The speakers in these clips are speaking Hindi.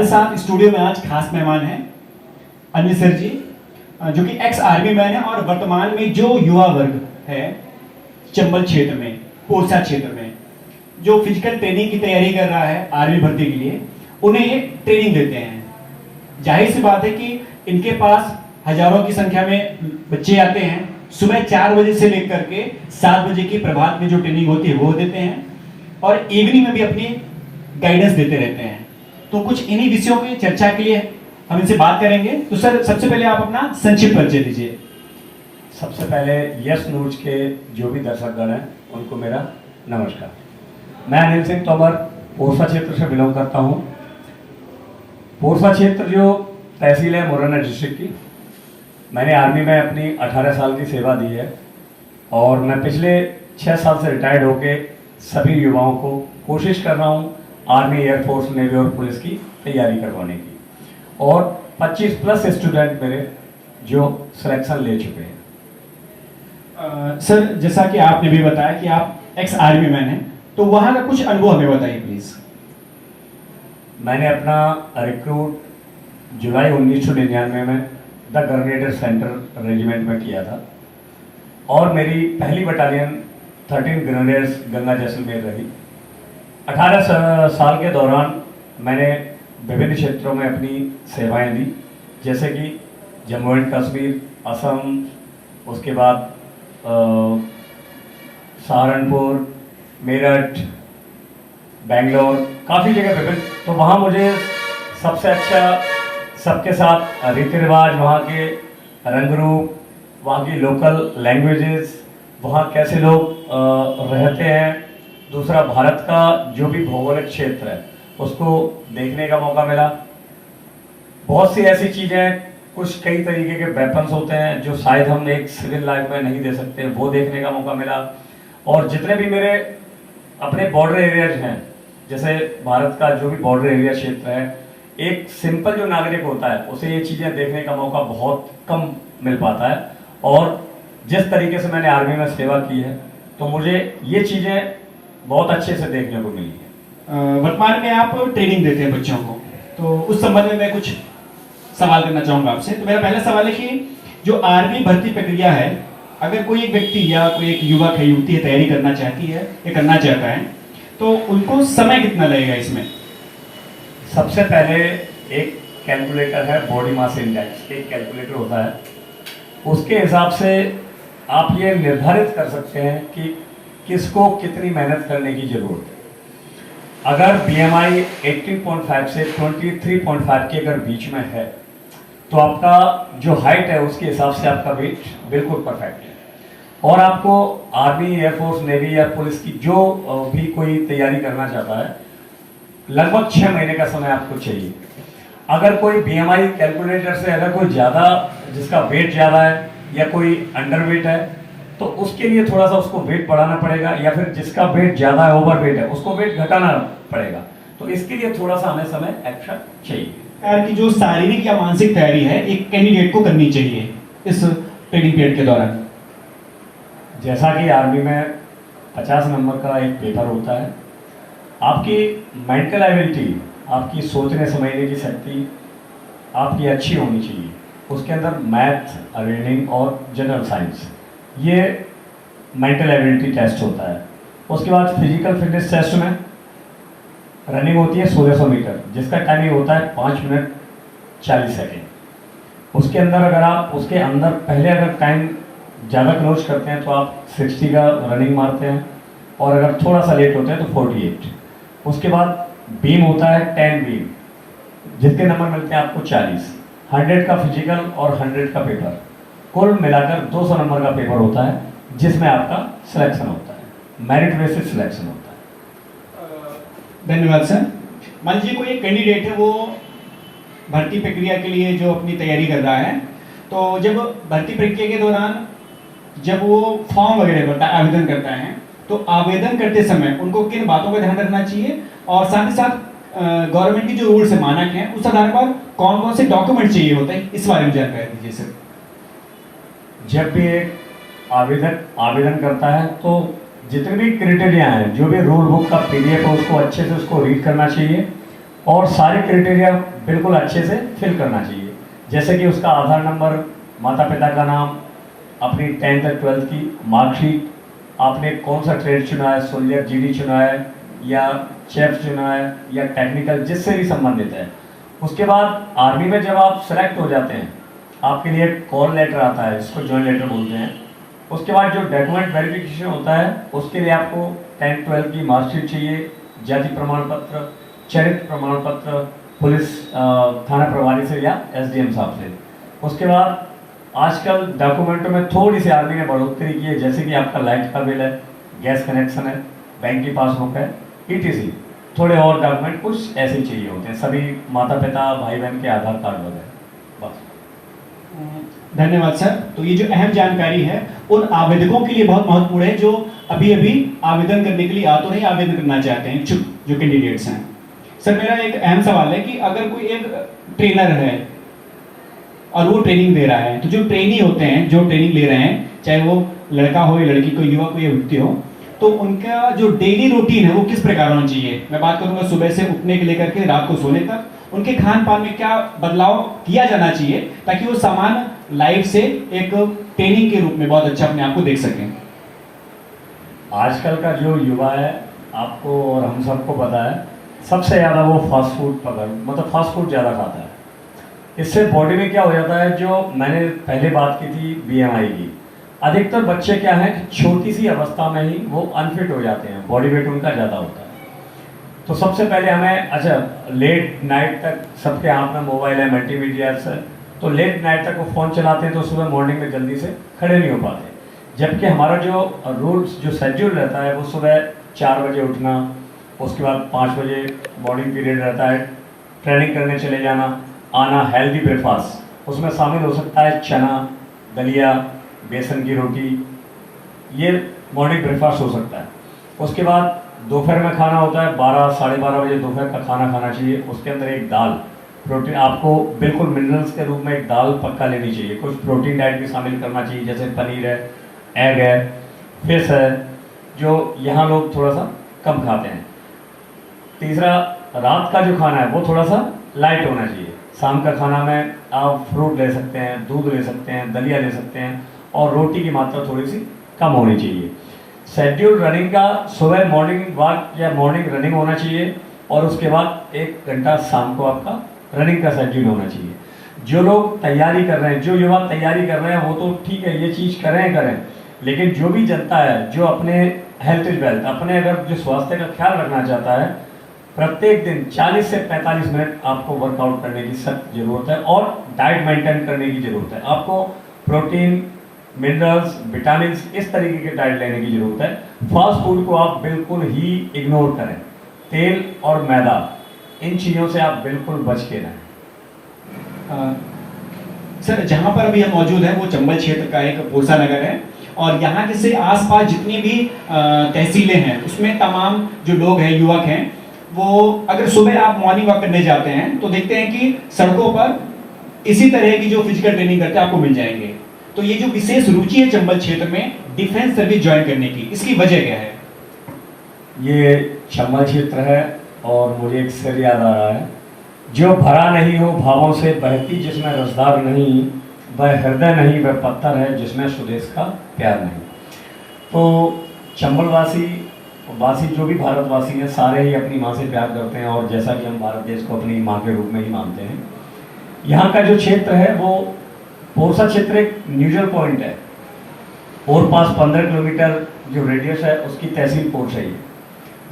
हमारे साथ स्टूडियो में आज खास मेहमान हैं अनिल सर जी, जो कि एक्स आर्मी मैन है और वर्तमान में जो युवा वर्ग है चंबल क्षेत्र में, पोरसा क्षेत्र में, जो फिजिकल ट्रेनिंग की तैयारी कर रहा है आर्मी भर्ती के लिए, उन्हें ये ट्रेनिंग देते हैं। जाहिर सी बात है कि इनके पास हजारों की संख्या में बच्चे आते हैं। सुबह 4 बजे से लेकर के 7 बजे की प्रभात में जो ट्रेनिंग होती है वो देते हैं और इवनिंग में भी अपनी गाइडेंस देते रहते हैं। तो कुछ इन्हीं विषयों की चर्चा के लिए हम इनसे बात करेंगे। तो सर, सबसे पहले आप अपना संक्षिप्त परिचय दीजिए। सबसे पहले यस न्यूज के जो भी दर्शकगण हैं उनको मेरा नमस्कार। मैं अनिल सिंह तोमर पोरसा क्षेत्र से बिलोंग करता हूं। पोरसा क्षेत्र जो तहसील है मुरैना डिस्ट्रिक्ट की, मैंने आर्मी में अपनी 18 साल की सेवा दी है और मैं पिछले 6 साल से रिटायर्ड होके सभी युवाओं को कोशिश कर रहा हूं आर्मी, एयरफोर्स, नेवी और पुलिस की तैयारी करवाने की। और 25 प्लस स्टूडेंट मेरे जो सिलेक्शन ले चुके हैं। सर, जैसा कि आपने भी बताया कि आप एक्स आर्मी मैन हैं, तो वहाँ का कुछ अनुभव हमें बताइए प्लीज। मैंने अपना रिक्रूट जुलाई 1999 में द ग्रेनेडियर सेंटर रेजिमेंट में किया था और मेरी पहली बटालियन 13 ग्रेनेडियर्स गंगा जैसलमेर रही। 18 साल के दौरान मैंने विभिन्न क्षेत्रों में अपनी सेवाएं दी, जैसे कि जम्मू एंड कश्मीर, असम, उसके बाद सहारनपुर, मेरठ, बेंगलोर, काफ़ी जगह विभिन्न। तो वहाँ मुझे सबसे अच्छा सबके साथ रीति रिवाज, वहाँ के रंग रूप, वहाँ की लोकल लैंग्वेजेस, वहाँ कैसे लोग रहते हैं, दूसरा भारत का जो भी भौगोलिक क्षेत्र है उसको देखने का मौका मिला। बहुत सी ऐसी चीज़ें, कुछ कई तरीके के वेपन्स होते हैं जो शायद हम एक सिविल लाइफ में नहीं दे सकते, वो देखने का मौका मिला। और जितने भी मेरे अपने बॉर्डर एरियाज हैं, जैसे भारत का जो भी बॉर्डर एरिया क्षेत्र है, एक सिंपल जो नागरिक होता है उसे ये चीज़ें देखने का मौका बहुत कम मिल पाता है। और जिस तरीके से मैंने आर्मी में सेवा की है तो मुझे ये चीज़ें बहुत अच्छे से देखने को मिली है। वर्तमान में आप ट्रेनिंग देते हैं बच्चों को, तो उस संबंध में मैं कुछ सवाल करना चाहूँगा आपसे। तो मेरा पहला सवाल है कि जो आर्मी भर्ती प्रक्रिया है, अगर कोई एक व्यक्ति या कोई एक युवक है, युवती है, तैयारी करना चाहती है या करना चाहता है, तो उनको समय कितना लगेगा इसमें? सबसे पहले एक कैलकुलेटर है, बॉडी मास इंडेक्स एक कैलकुलेटर होता है। उसके हिसाब से आप ये निर्धारित कर सकते हैं कि किसको कितनी मेहनत करने की ज़रूरत है। अगर BMI 18.5 से 23.5 के अगर बीच में है तो आपका जो हाइट है उसके हिसाब से आपका वेट बिल्कुल परफेक्ट है। और आपको आर्मी, एयरफोर्स, नेवी या पुलिस की जो भी कोई तैयारी करना चाहता है, लगभग 6 महीने का समय आपको चाहिए। अगर कोई BMI कैलकुलेटर से अगर कोई ज़्यादा, जिसका वेट ज़्यादा है या कोई अंडर वेट है, तो उसके लिए थोड़ा सा उसको वेट बढ़ाना पड़ेगा, या फिर जिसका वेट ज़्यादा है, ओवर वेट है, उसको वेट घटाना पड़ेगा। तो इसके लिए थोड़ा सा हमें समय एक्स्ट्रा चाहिए। यार की जो शारीरिक या मानसिक तैयारी है एक कैंडिडेट को करनी चाहिए इस ट्रेनिंग पीरियड के दौरान। जैसा कि आर्मी में 50 नंबर का एक पेपर होता है, आपकी मेंटल एबिलिटी, आपकी सोचने समझने की शक्ति आपकी अच्छी होनी चाहिए। उसके अंदर मैथ, रीडिंग और जनरल साइंस, ये मेंटल एबिलिटी टेस्ट होता है। उसके बाद फिजिकल फिटनेस टेस्ट में रनिंग होती है 1600 मीटर, जिसका टाइमिंग होता है 5 मिनट 40 सेकेंड। उसके अंदर अगर आप उसके अंदर पहले अगर टाइम ज़्यादा क्लोज करते हैं तो आप 60 का रनिंग मारते हैं, और अगर थोड़ा सा लेट होते हैं तो 48। उसके बाद बीम होता है 10 बीम, जितने नंबर मिलते हैं आपको 40। 100 का फिजिकल और 100 का पेपर, कुल मिलाकर 200 नंबर का पेपर होता है, जिसमें आपका सिलेक्शन होता है, मेरिट बेसिस सिलेक्शन होता है। धन्यवाद सर। मान लीजिए कोई एक कैंडिडेट है, वो भर्ती प्रक्रिया के लिए जो अपनी तैयारी कर रहा है, तो जब भर्ती प्रक्रिया के दौरान जब वो फॉर्म वगैरह भरता है, आवेदन करता है, तो आवेदन करते समय उनको किन बातों का ध्यान रखना चाहिए, और साथ ही साथ गवर्नमेंट की जो रूल्स है, मानक हैं, उस आधार पर कौन कौन से डॉक्यूमेंट चाहिए होते हैं, इस बारे में जानकारी दीजिए सर। जब भी एक आवेदन करता है तो जितने भी क्राइटेरिया हैं, जो भी रूल बुक का PDF है, उसको अच्छे से उसको रीड करना चाहिए। और सारे क्राइटेरिया बिल्कुल अच्छे से फिल करना चाहिए, जैसे कि उसका आधार नंबर, माता पिता का नाम, अपनी 10th और 12th की मार्कशीट, आपने कौन सा ट्रेड चुना है, सोल्जर जीडी चुना है या शेफ चुना है या टेक्निकल, जिससे भी संबंधित है। उसके बाद आर्मी में जब आप सेलेक्ट हो जाते हैं, आपके लिए कॉल लेटर आता है, इसको जॉइन लेटर बोलते हैं। उसके बाद जो डॉक्यूमेंट वेरिफिकेशन होता है, उसके लिए आपको 10th 12th की मार्कशीट चाहिए, जाति प्रमाण पत्र, चरित्र प्रमाण पत्र, पुलिस थाना प्रभारी से या एसडीएम साहब से। उसके बाद आजकल डॉक्यूमेंटों में थोड़ी सी आर्मी ने बढ़ोतरी की है, जैसे कि आपका लाइट का बिल है, गैस कनेक्शन है, बैंक की पासबुक है, ईटीसी। थोड़े और डॉक्यूमेंट कुछ ऐसे चाहिए होते हैं, सभी माता पिता भाई बहन के आधार कार्ड वगैरह, बस। धन्यवाद सर। तो ये जो अहम जानकारी है उन आवेदकों के लिए बहुत महत्वपूर्ण है जो अभी अभी आवेदन करने के लिए या तो नहीं आवेदन करना चाहते हैं, इच्छुक जो कैंडिडेट्स हैं। सर मेरा एक अहम सवाल है कि अगर कोई एक ट्रेनर है और वो ट्रेनिंग दे रहा है, तो जो ट्रेनी होते हैं जो ट्रेनिंग ले रहे हैं, चाहे वो लड़का हो या लड़की, कोई युवा कोई व्यक्ति हो, तो उनका जो डेली रूटीन है वो किस प्रकार होना चाहिए? मैं बात करूंगा सुबह से उठने के लेकर के रात को सोने तक, उनके खान पान में क्या बदलाव किया जाना चाहिए ताकि वो समान लाइफ से एक ट्रेनिंग के रूप में बहुत अच्छा अपने आप को देख सकें। आजकल का जो युवा है, आपको और हम सबको पता है, सबसे ज़्यादा वो फास्ट फूड मतलब फास्ट फूड ज़्यादा खाता है। इससे बॉडी में क्या हो जाता है, जो मैंने पहले बात की थी बीएमआई की, अधिकतर बच्चे क्या है कि छोटी सी अवस्था में ही वो अनफिट हो जाते हैं, बॉडी वेट उनका ज़्यादा होता है। तो सबसे पहले हमें, अच्छा लेट नाइट तक सबके हाथ में मोबाइल है, मल्टीमीडिया है, तो लेट नाइट तक वो फ़ोन चलाते हैं, तो सुबह मॉर्निंग में जल्दी से खड़े नहीं हो पाते। जबकि हमारा जो रूल्स जो शेड्यूल रहता है वो सुबह 4 बजे उठना, उसके बाद 5 बजे मॉर्निंग पीरियड रहता है, ट्रेनिंग करने चले जाना, आना, हेल्दी ब्रेकफास्ट उसमें शामिल हो सकता है चना, दलिया, बेसन की रोटी, ये मॉर्निंग ब्रेकफास्ट हो सकता है। उसके बाद दोपहर में खाना होता है, 12 साढ़े 12 बजे दोपहर का खाना खाना चाहिए। उसके अंदर एक दाल, प्रोटीन, आपको बिल्कुल मिनरल्स के रूप में एक दाल पक्का लेनी चाहिए। कुछ प्रोटीन डाइट भी शामिल करना चाहिए, जैसे पनीर है, एग है, फिश है, जो यहाँ लोग थोड़ा सा कम खाते हैं। तीसरा, रात का जो खाना है वो थोड़ा सा लाइट होना चाहिए। शाम का खाना में आप फ्रूट ले सकते हैं, दूध ले सकते हैं, दलिया ले सकते हैं, और रोटी की मात्रा थोड़ी सी कम होनी चाहिए। शेड्यूल रनिंग का सुबह मॉर्निंग वॉक या मॉर्निंग रनिंग होना चाहिए, और उसके बाद 1 घंटा शाम को आपका रनिंग का शेड्यूल होना चाहिए। जो लोग तैयारी कर रहे हैं, जो युवा तैयारी कर रहे हैं, वो तो ठीक है, ये चीज़ करें, लेकिन जो भी जनता है जो अपने हेल्थ इज वेल्थ, अपने अगर जो स्वास्थ्य का ख्याल रखना चाहता है, प्रत्येक दिन 40 से 45 मिनट आपको वर्कआउट करने की सख्त जरूरत है, और डाइट मेंटेन करने की जरूरत है। आपको प्रोटीन, मिनरल्स, विटामिन, इस तरीके की डाइट लेने की जरूरत है। फास्ट फूड को आप बिल्कुल ही इग्नोर करें, तेल और मैदा, इन चीज़ों से आप बिल्कुल बच के रहें। सर जहाँ पर अभी हम मौजूद हैं वो चंबल क्षेत्र का एक पोरसा नगर है, और यहाँ के से आसपास जितनी भी तहसीलें हैं उसमें तमाम जो लोग हैं, युवक हैं, वो अगर सुबह आप मॉर्निंग वॉक करने जाते हैं तो देखते हैं कि सड़कों पर इसी तरह की जो फिजिकल ट्रेनिंग करते हैं आपको मिल जाएंगे। तो ये जो विशेष रुचि है चंबल क्षेत्र में डिफेंस सर्विस ज्वाइन करने की, इसकी वजह क्या है? ये चंबल क्षेत्र है, और मुझे एक शेर याद आ रहा है, जो भरा नहीं हो भावों से बहती, जिसमें रसदार नहीं वह हृदय नहीं, वह पत्थर है जिसमें स्वदेश का प्यार नहीं। तो चंबल वासी जो भी भारतवासी हैं, सारे ही अपनी माँ से प्यार करते हैं, और जैसा कि हम भारत देश को अपनी माँ के रूप में ही मानते हैं। यहाँ का जो क्षेत्र है वो पोरसा क्षेत्र एक न्यूट्रल पॉइंट है, और पास 15 किलोमीटर जो रेडियस है उसकी तहसील पोरसा ही है।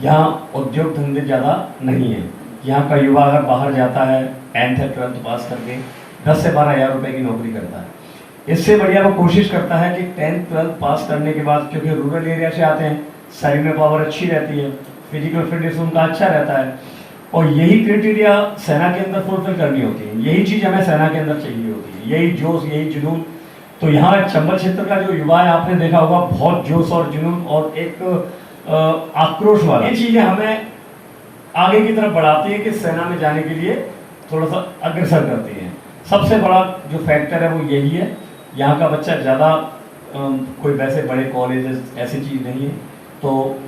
यहाँ उद्योग धंधे ज़्यादा नहीं है। यहाँ का युवा अगर बाहर जाता है 10th या 12th पास करके 10 से 12 हज़ार रुपये की नौकरी करता है। इससे बढ़िया वो कोशिश करता है कि 10th 12th पास करने के बाद, क्योंकि रूरल एरिया से आते हैं, शरीर में पावर अच्छी रहती है, फिजिकल फिटनेस उनका अच्छा रहता है, और यही क्राइटेरिया सेना के अंदर फुलफिल करनी होती है। यही चीज़ हमें सेना के अंदर चाहिए होती है, यही जोश, यही जुनून। तो यहाँ चंबल क्षेत्र का जो युवा है, आपने देखा होगा, बहुत जोश और जुनून और एक आक्रोश वाला, ये चीज़ें हमें आगे की तरफ बढ़ाती है कि सेना में जाने के लिए थोड़ा सा अग्रसर करती हैं। सबसे बड़ा जो फैक्टर है वो यही है। यहाँ का बच्चा ज़्यादा कोई वैसे बड़े कॉलेजेस ऐसी चीज़ नहीं है, तो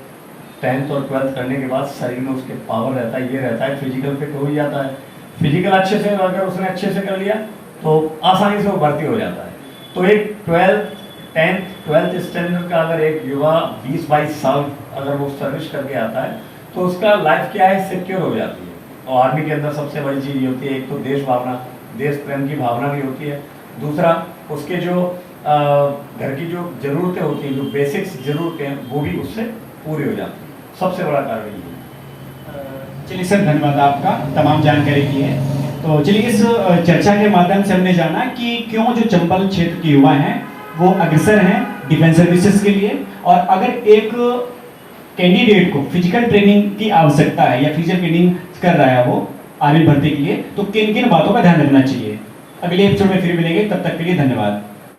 10th और 12th करने के बाद शरीर में उसके पावर रहता है, ये रहता है, फिजिकल फिट हो ही जाता है। फिजिकल अच्छे से अगर उसने अच्छे से कर लिया तो आसानी से वो भर्ती हो जाता है। तो एक 10th-12th स्टैंडर्ड का अगर एक युवा 20-22 साल अगर वो सर्विस करके आता है तो उसका लाइफ क्या है, सिक्योर हो जाती है। और आर्मी के अंदर सबसे बड़ी चीज़ ये होती है, एक तो देश भावना, देश प्रेम की भावना भी होती है। दूसरा, उसके जो घर की जो ज़रूरतें होती हैं, जो बेसिक्स ज़रूरतें हैं, वो भी उससे पूरी हो जाती है। सबसे बड़ा कारण ये है। चलिए सर, धन्यवाद आपका तमाम जानकारी की है। तो चलिए इस चर्चा के माध्यम से हमने जाना कि क्यों जो चंबल क्षेत्र के युवा हैं वो अग्रसर हैं डिफेंस सर्विसेज के लिए, और अगर एक कैंडिडेट को फिजिकल ट्रेनिंग की आवश्यकता है या फिजिकल ट्रेनिंग कर रहा है वो आर्मी भर्ती के लिए, तो किन किन बातों का ध्यान रखना चाहिए। अगले एपिसोड में फिर मिलेंगे, तब तक के लिए धन्यवाद।